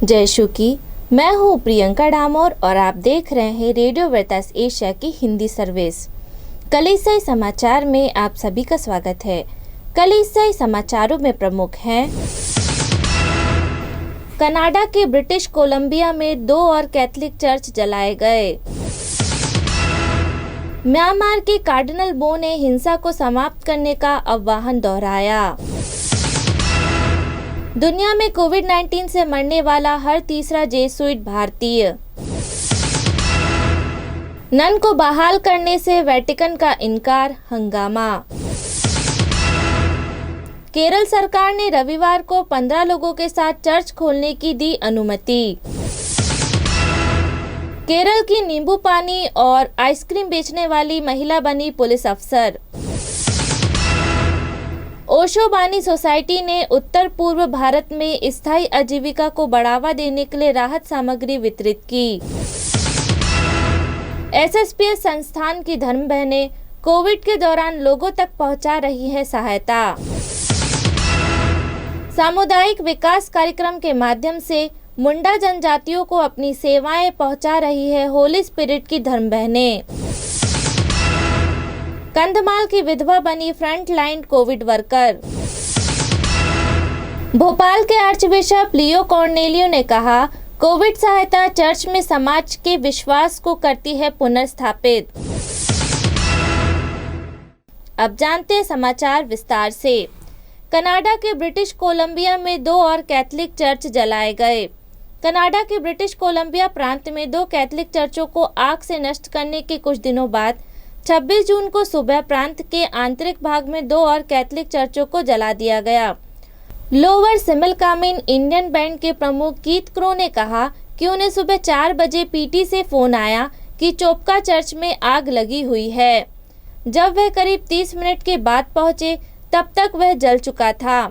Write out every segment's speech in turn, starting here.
जय शू की। मैं हूँ प्रियंका डामोर और आप देख रहे हैं रेडियो वेरितास एशिया की हिंदी सर्विस। कलिसियाई समाचार में आप सभी का स्वागत है। कलिसियाई समाचारों में प्रमुख हैं: कनाडा के ब्रिटिश कोलंबिया में 2 और कैथोलिक चर्च जलाए गए। म्यांमार के कार्डिनल बो ने हिंसा को समाप्त करने का आह्वान दोहराया। दुनिया में कोविड-19 से मरने वाला हर तीसरा जेसुइट भारतीय। नन को बहाल करने से वेटिकन का इनकार, हंगामा। केरल सरकार ने रविवार को 15 लोगों के साथ चर्च खोलने की दी अनुमति। केरल की नींबू पानी और आइसक्रीम बेचने वाली महिला बनी पुलिस अफसर। ओशो बानी सोसाइटी ने उत्तर पूर्व भारत में स्थायी आजीविका को बढ़ावा देने के लिए राहत सामग्री वितरित की। एसएसपीएस संस्थान की धर्म बहनें कोविड के दौरान लोगों तक पहुंचा रही है सहायता। सामुदायिक विकास कार्यक्रम के माध्यम से मुंडा जनजातियों को अपनी सेवाएं पहुंचा रही है होली स्पिरिट की धर्म बहनें। कंधमाल की विधवा बनी front line Covid worker. Bhopal के आर्चबिशप लियो कॉर्नेलियो ने कहा, कोविड सहायता चर्च में समाज के विश्वास को करती है पुनर्स्थापित। अब जानते हैं समाचार विस्तार से। कनाडा के ब्रिटिश कोलंबिया में 2 और कैथोलिक चर्च जलाए गए। कनाडा के ब्रिटिश कोलंबिया प्रांत में 2 कैथोलिक चर्चों को आग से नष्ट करने के कुछ दिनों बाद 26 जून को सुबह प्रांत के आंतरिक भाग में 2 और कैथोलिक चर्चों को जला दिया गया। लोअर सिमलकामिन इंडियन बैंड के प्रमुख कीथ क्रो ने कहा कि उन्हें सुबह 4 बजे पीटी से फोन आया कि चोपका चर्च में आग लगी हुई है। जब वह करीब 30 मिनट के बाद पहुंचे तब तक वह जल चुका था।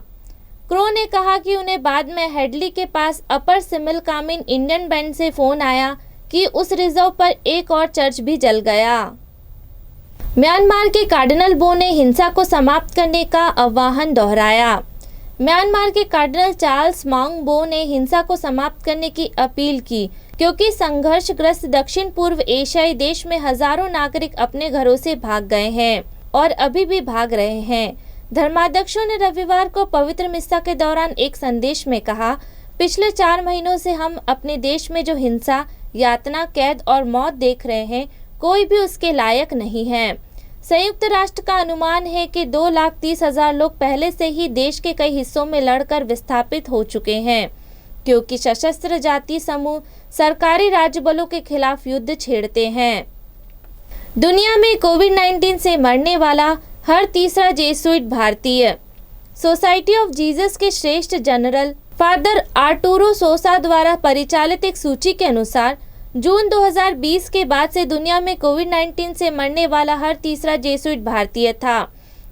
क्रो ने कहा कि उन्हें बाद में हेडली के पास अपर सिमलकामिन इंडियन बैंड से फोन आया कि उस रिजर्व पर एक और चर्च भी जल गया। म्यांमार के कार्डिनल बो ने हिंसा को समाप्त करने का आह्वान दोहराया। म्यांमार के कार्डिनल चार्ल्स मांग बो ने हिंसा को समाप्त करने की अपील की क्योंकि संघर्षग्रस्त दक्षिण पूर्व एशियाई देश में हजारों नागरिक अपने घरों से भाग गए हैं और अभी भी भाग रहे हैं। धर्माध्यक्षों ने रविवार को पवित्र मिस्सा के दौरान एक संदेश में कहा, पिछले 4 महीनों से हम अपने देश में जो हिंसा, यातना, कैद और मौत देख रहे हैं, कोई भी उसके लायक नहीं है। संयुक्त राष्ट्र का अनुमान है कि 2,30,000 लोग पहले से ही देश के कई हिस्सों में लड़कर विस्थापित हो चुके हैं क्योंकि सशस्त्र जाति समूह सरकारी राज्य बलों के खिलाफ युद्ध छेड़ते हैं। दुनिया में कोविड-19 से मरने वाला हर तीसरा जेसुइट भारतीय। सोसाइटी ऑफ जीसस के श्रेष्ठ जनरल फादर आर्टुरो सोसा द्वारा परिचालित एक सूची के अनुसार जून 2020 के बाद से दुनिया में कोविड-19 से मरने वाला हर तीसरा जेसुइट भारतीय था।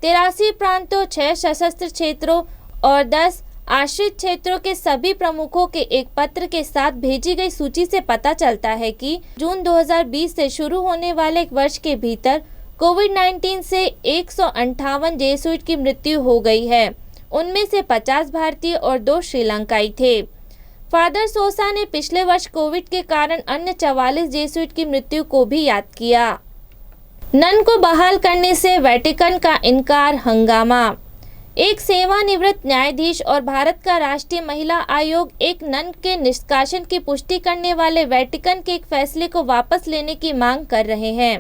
83 प्रांतों, 6 सशस्त्र क्षेत्रों और 10 आश्रित क्षेत्रों के सभी प्रमुखों के एक पत्र के साथ भेजी गई सूची से पता चलता है कि जून 2020 से शुरू होने वाले एक वर्ष के भीतर कोविड-19 से 158 जेसुइट की मृत्यु हो गई है। उनमें से 50 भारतीय और 2 श्रीलंकाई थे। फादर सोसा ने पिछले वर्ष कोविड के कारण अन्य 44 जेसुइट की मृत्यु को भी याद किया। नन को बहाल करने से वेटिकन का इनकार, हंगामा। एक सेवानिवृत्त न्यायाधीश और भारत का राष्ट्रीय महिला आयोग एक नन के निष्कासन की पुष्टि करने वाले वेटिकन के एक फैसले को वापस लेने की मांग कर रहे हैं।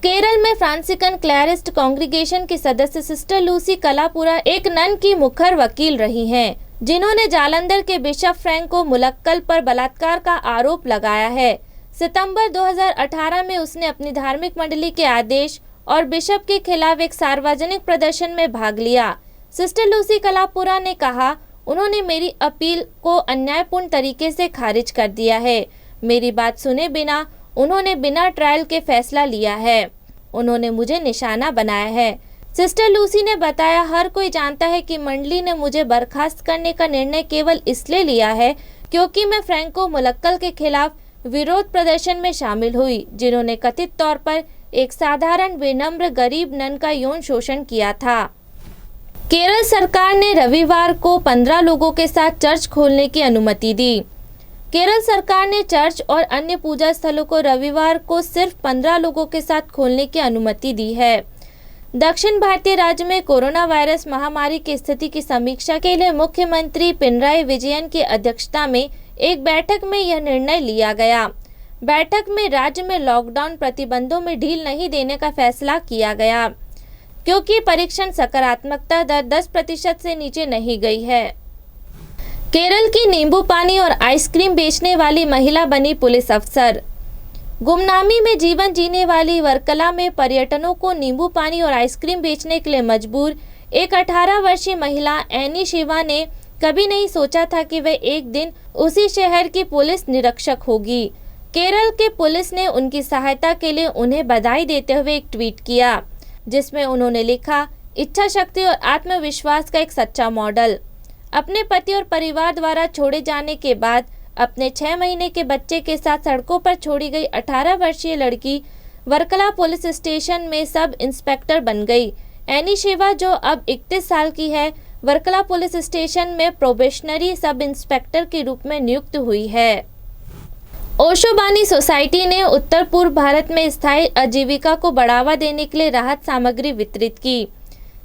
केरल में फ्रांसिकन क्लैरिस्ट कांग्रीगेशन की सदस्य सिस्टर लूसी कलापुरा एक नन की मुखर वकील रही हैं, जिन्होंने जालंधर के बिशप फ्रैंको मुलक्कल पर बलात्कार का आरोप लगाया है। सितंबर 2018 में उसने अपनी धार्मिक मंडली के आदेश और बिशप के खिलाफ एक सार्वजनिक प्रदर्शन में भाग लिया। सिस्टर लूसी कलापुरा ने कहा, उन्होंने मेरी अपील को अन्यायपूर्ण तरीके से खारिज कर दिया है। मेरी बात सुने बिना उन्होंने बिना ट्रायल के फैसला लिया है। उन्होंने मुझे निशाना बनाया है। सिस्टर लूसी ने बताया, हर कोई जानता है कि मंडली ने मुझे बर्खास्त करने का निर्णय केवल इसलिए लिया है क्योंकि मैं फ्रैंको मुलक्कल के खिलाफ विरोध प्रदर्शन में शामिल हुई, जिन्होंने कथित तौर पर एक साधारण विनम्र गरीब नन का यौन शोषण किया था। केरल सरकार ने रविवार को 15 लोगों के साथ चर्च खोलने की अनुमति दी। केरल सरकार ने चर्च और अन्य पूजा स्थलों को रविवार को सिर्फ 15 लोगों के साथ खोलने की अनुमति दी है। दक्षिण भारतीय राज्य में कोरोना वायरस महामारी की स्थिति की समीक्षा के लिए मुख्यमंत्री पिनराई विजयन की अध्यक्षता में एक बैठक में यह निर्णय लिया गया। बैठक में राज्य में लॉकडाउन प्रतिबंधों में ढील नहीं देने का फैसला किया गया, क्योंकि परीक्षण सकारात्मकता दर 10% से नीचे नहीं गई है। केरल की नींबू पानी और आइसक्रीम बेचने वाली महिला बनी पुलिस अफसर। गुमनामी में जीवन जीने वाली वर्कला में पर्यटकों को नींबू पानी और आइसक्रीम बेचने के लिए मजबूर एक 18 वर्षीय महिला एनी शिवा ने कभी नहीं सोचा था कि वह एक दिन उसी शहर की पुलिस निरीक्षक होगी। केरल के पुलिस ने उनकी सहायता के लिए उन्हें बधाई देते हुए एक ट्वीट किया, जिसमें उन्होंने लिखा, इच्छा शक्ति और आत्मविश्वास का एक सच्चा मॉडल। अपने पति और परिवार द्वारा छोड़े जाने के बाद अपने 6 महीने के बच्चे के साथ सड़कों पर छोड़ी गई 18 वर्षीय लड़की वर्कला पुलिस स्टेशन में सब इंस्पेक्टर बन गई। एनी शिवा, जो अब 31 साल की है, वर्कला पुलिस स्टेशन में प्रोबेशनरी सब इंस्पेक्टर के रूप में नियुक्त हुई है। ओशो बानी सोसाइटी ने उत्तर पूर्व भारत में स्थायी आजीविका को बढ़ावा देने के लिए राहत सामग्री वितरित की।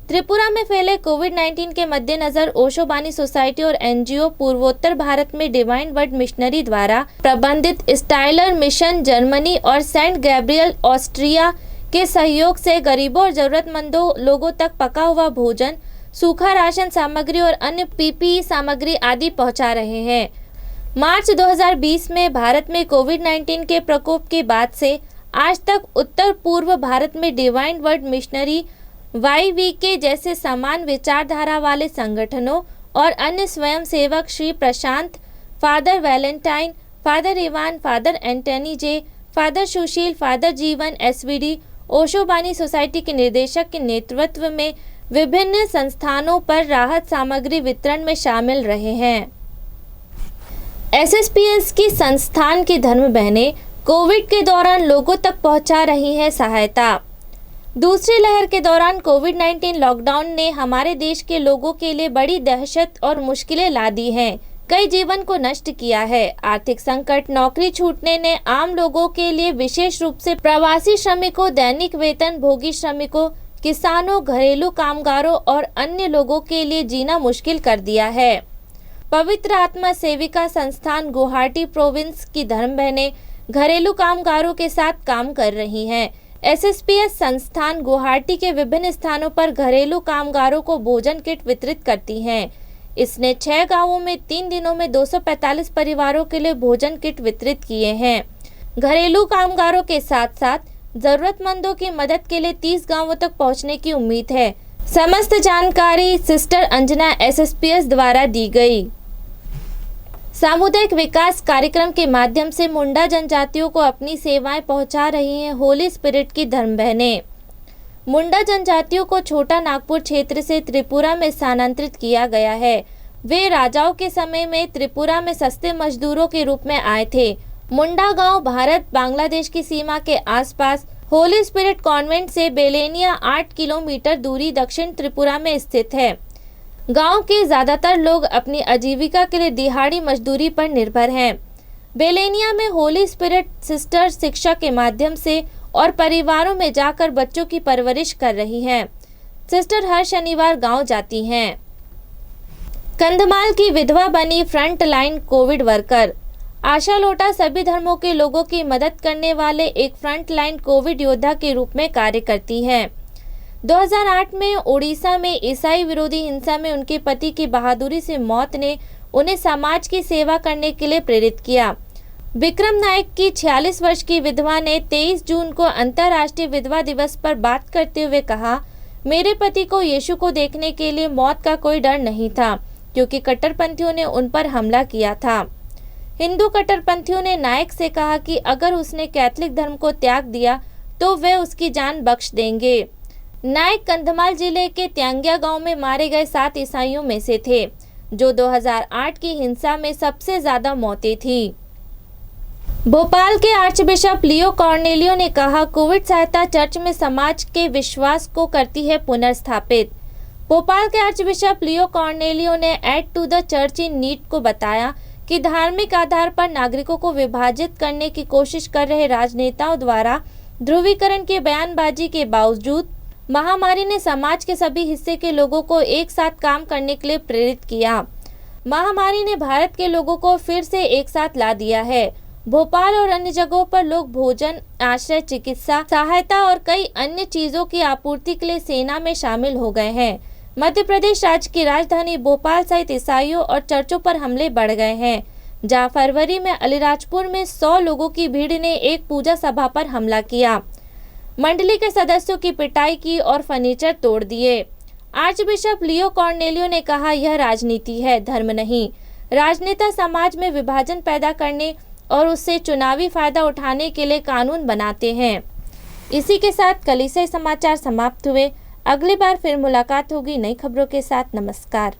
त्रिपुरा में फैले कोविड-19 के मद्देनजर ओशो बानी सोसाइटी और एनजीओ पूर्वोत्तर भारत में डिवाइन वर्ड मिशनरी द्वारा प्रबंधित स्टाइलर मिशन जर्मनी और सेंट गैब्रियल ऑस्ट्रिया के सहयोग से गरीबों और जरूरतमंदों लोगों तक पका हुआ भोजन, सूखा राशन सामग्री और अन्य पीपीई सामग्री आदि पहुंचा रहे हैं। मार्च 2020 में भारत में कोविड-19 के प्रकोप के बाद से आज तक उत्तर पूर्व भारत में डिवाइन वर्ड मिशनरी YWK जैसे समान विचारधारा वाले संगठनों और अन्य स्वयंसेवक Shri Prashant, father Valentine, father Ivan, father Antony J, father Sushil, father Jeevan SVD, Osho Bani society के निर्देशक के नेतृत्व में विभिन्न संस्थानों पर राहत सामग्री वितरण में शामिल रहे हैं। SSPS की संस्थान की धर्म बहनें कोविड के दौरान लोगों तक पहुंचा रही हैं सहायता। दूसरी लहर के दौरान कोविड-19 लॉकडाउन ने हमारे देश के लोगों के लिए बड़ी दहशत और मुश्किलें ला दी हैं। कई जीवन को नष्ट किया है। आर्थिक संकट, नौकरी छूटने ने आम लोगों के लिए, विशेष रूप से प्रवासी श्रमिकों, दैनिक वेतन भोगी श्रमिकों, किसानों, घरेलू कामगारों और अन्य लोगों के लिए जीना मुश्किल कर दिया है। पवित्र आत्मा सेविका संस्थान गुवाहाटी प्रोविंस की धर्म बहनें घरेलू कामगारों के साथ काम कर रही हैं। SSPS संस्थान गुवाहाटी के विभिन्न स्थानों पर घरेलू कामगारों को भोजन किट वितरित करती हैं। इसने 6 गांवों में 3 दिनों में 245 परिवारों के लिए भोजन किट वितरित किए हैं। घरेलू कामगारों के साथ साथ जरूरतमंदों की मदद के लिए 30 गांवों तक पहुंचने की उम्मीद है। समस्त जानकारी सिस्टर अंजना SSPS द्वारा दी गई। सामुदायिक विकास कार्यक्रम के माध्यम से मुंडा जनजातियों को अपनी सेवाएं पहुंचा रही हैं होली स्पिरिट की धर्म बहनें। मुंडा जनजातियों को छोटा नागपुर क्षेत्र से त्रिपुरा में स्थानांतरित किया गया है। वे राजाओं के समय में त्रिपुरा में सस्ते मजदूरों के रूप में आए थे। मुंडा गांव भारत बांग्लादेश की सीमा के आसपास होली स्पिरिट कॉन्वेंट से बेलेनिया 8 किलोमीटर दूरी दक्षिण त्रिपुरा में स्थित है। गांव के ज्यादातर लोग अपनी आजीविका के लिए दिहाड़ी मजदूरी पर निर्भर हैं। बेलेनिया में होली स्पिरिट सिस्टर शिक्षा के माध्यम से और परिवारों में जाकर बच्चों की परवरिश कर रही हैं। सिस्टर हर शनिवार गांव जाती हैं। कंधमाल की विधवा बनी फ्रंट लाइन कोविड वर्कर। आशा लोटा सभी धर्मों के लोगों की मदद करने वाले एक फ्रंट लाइन कोविड योद्धा के रूप में कार्य करती हैं। 2008 में उड़ीसा में ईसाई विरोधी हिंसा में उनके पति की बहादुरी से मौत ने उन्हें समाज की सेवा करने के लिए प्रेरित किया। विक्रम नायक की 46 वर्ष की विधवा ने 23 जून को अंतर्राष्ट्रीय विधवा दिवस पर बात करते हुए कहा, मेरे पति को यीशु को देखने के लिए मौत का कोई डर नहीं था, क्योंकि कट्टरपंथियों ने उन पर हमला किया था। हिंदू कट्टरपंथियों ने नायक से कहा कि अगर उसने कैथोलिक धर्म को त्याग दिया तो वे उसकी जान बख्श देंगे। नायक कंधमाल जिले के त्यांगिया गांव में मारे गए 7 ईसाइयों में से थे, जो 2008 की हिंसा में सबसे ज्यादा मौतें थी। भोपाल के आर्चबिशप लियो कॉर्नेलियो ने कहा, कोविड सहायता चर्च में समाज के विश्वास को करती है पुनर्स्थापित। भोपाल के आर्चबिशप लियो कॉर्नेलियो ने Aid to the Church in Need को बताया कि धार्मिक आधार पर नागरिकों को विभाजित करने की कोशिश कर रहे राजनेताओं द्वारा ध्रुवीकरण की बयानबाजी के बावजूद महामारी ने समाज के सभी हिस्से के लोगों को एक साथ काम करने के लिए प्रेरित किया। महामारी ने भारत के लोगों को फिर से एक साथ ला दिया है। भोपाल और अन्य जगहों पर लोग भोजन, आश्रय, चिकित्सा सहायता और कई अन्य चीजों की आपूर्ति के लिए सेना में शामिल हो गए हैं। मध्य प्रदेश राज्य की राजधानी भोपाल सहित ईसाइयों और चर्चों पर हमले बढ़ गए हैं, जहां फरवरी में अलीराजपुर में 100 लोगों की भीड़ ने एक पूजा सभा पर हमला किया, मंडली के सदस्यों की पिटाई की और फर्नीचर तोड़ दिए। आर्चबिशप लियो कॉर्नेलियो ने कहा, यह राजनीति है, धर्म नहीं। राजनेता समाज में विभाजन पैदा करने और उससे चुनावी फायदा उठाने के लिए कानून बनाते हैं। इसी के साथ कलीसियाई समाचार समाप्त हुए। अगली बार फिर मुलाकात होगी नई खबरों के साथ। नमस्कार।